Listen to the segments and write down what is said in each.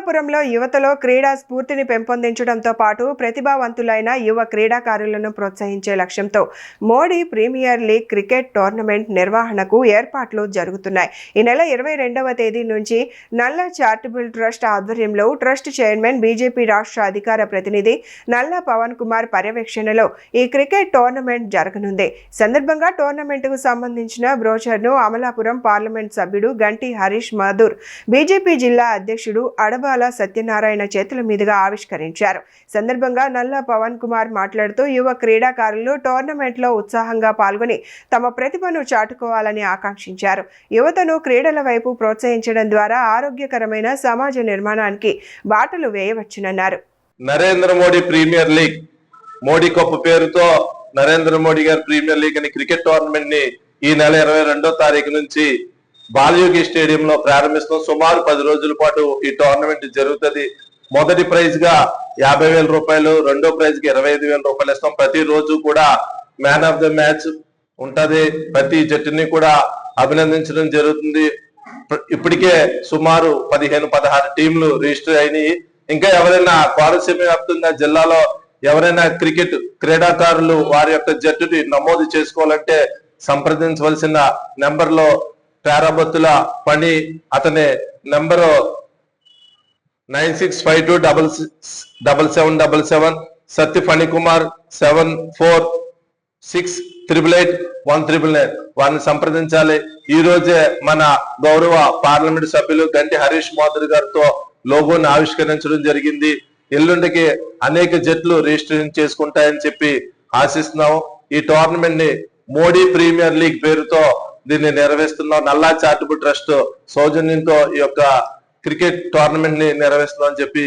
అమలాపురంలో యువతలో క్రీడా స్ఫూర్తిని పెంపొందించడంతో పాటు ప్రతిభావంతులైన యువ క్రీడాకారులను ప్రోత్సహించే లక్ష్యంతో Modi premier league cricket tournament నిర్వహణకు ఏర్పాట్లు జరుగుతున్నాయి. ఈ నెల 22వ తేదీ నుంచి నల్ల చారిటబుల్ ట్రస్ట్ ఆధ్వర్యంలో ట్రస్ట్ చైర్మన్ బీజేపీ రాష్ట్ర అధికార ప్రతినిధి నల్ల పవన్ కుమార్ పర్యవేక్షణలో ఈ క్రికెట్ టోర్నమెంట్ జరగనుంది. సందర్భంగా టోర్నమెంట్కు సంబంధించిన బ్రోచర్ను అమలాపురం పార్లమెంట్ సభ్యుడు గంటి హరీష్ మాధుర్ బీజేపీ జిల్లా అధ్యక్షుడు అడబాల సత్యనారాయణ చేతుల మీదుగా ఆవిష్కరించారు. సందర్భంగా నల్ల పవన్ కుమార్ మాట్లాడుతూ యువ క్రీడాకారులు టోర్నమెంట్లో ఉత్సాహంగా పాల్గొని తమ ప్రతిభను చాటుకోవాలని ఆకాంక్షించారు. యువతను క్రీడల వైపు ప్రోత్సహించడం ద్వారా ఆరోగ్యకరమైన సమాజ నిర్మాణానికి బాటలు వేయవచ్చునన్నారు. Narendra Modi premier league, Modi cup పేరుతో నరేంద్ర మోడీ గారి ప్రీమియర్ లీగ్ అని క్రికెట్ టోర్నమెంట్ ని ఈ నెల 22వ తారీఖు నుంచి బాలయోగి స్టేడియంలో ప్రారంభిస్తాం. సుమారు 10 రోజుల పాటు ఈ టోర్నమెంట్ జరుగుతుంది. మొదటి ప్రైజ్ గా 50,000 రూపాయలు, రెండో ప్రైజ్ కి 25,000 రూపాయలు ఇస్తాం. ప్రతి రోజు కూడా మ్యాన్ ఆఫ్ ద మ్యాచ్ ఉంటది. ప్రతి జట్టుని కూడా అభినందించడం జరుగుతుంది. ఇప్పటికే సుమారు 15-16 టీంలు రిజిస్టర్ అయినాయి. ఇంకా ఎవరైనా కోనసీమ వ్యాప్తంగా జిల్లాలో ఎవరైనా క్రికెట్ క్రీడాకారులు వారి యొక్క జట్టుని నమోదు చేసుకోవాలంటే సంప్రదించవలసిన నెంబర్లో పేరాబత్తుల పని, అతని నెంబరు 96527777, సత్య ఫణికుమార్ 7468881999 వారిని సంప్రదించాలి. ఈ రోజే మన గౌరవ పార్లమెంట్ సభ్యులు గంటి హరీష్ మాధుర్ గారితో లోగోని ఆవిష్కరించడం జరిగింది. ఎల్లుండికి అనేక జట్లు రిజిస్ట్రేషన్ చేసుకుంటాయని చెప్పి ఆశిస్తున్నాం. ఈ టోర్నమెంట్ ని మోడీ ప్రీమియర్ లీగ్ పేరుతో దీన్ని నిర్వహిస్తున్నాం. నల్లా చారిటబుల్ ట్రస్ట్ సౌజన్యంతో ఈ యొక్క క్రికెట్ టోర్నమెంట్ ని నిర్వహిస్తున్నాం అని చెప్పి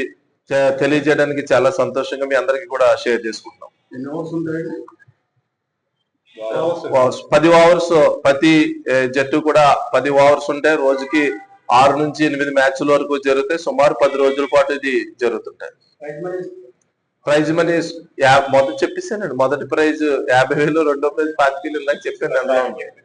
తెలియజేయడానికి చాలా సంతోషంగా మీ అందరికి కూడా షేర్ చేసుకుంటున్నాం. 10 ఓవర్స్ ప్రతి జట్టు కూడా 10 ఓవర్స్ ఉంటాయి. రోజుకి 6 నుంచి 8 మ్యాచ్ల వరకు జరుగుతాయి. సుమారు 10 రోజుల పాటు ఇది జరుగుతుంటాయి. ప్రైజ్ మనీ మొదటి చెప్పేసానండి. మొదటి ప్రైజ్ 50,000, రెండో ప్రైజ్ 25,000 నాకు చెప్పాను.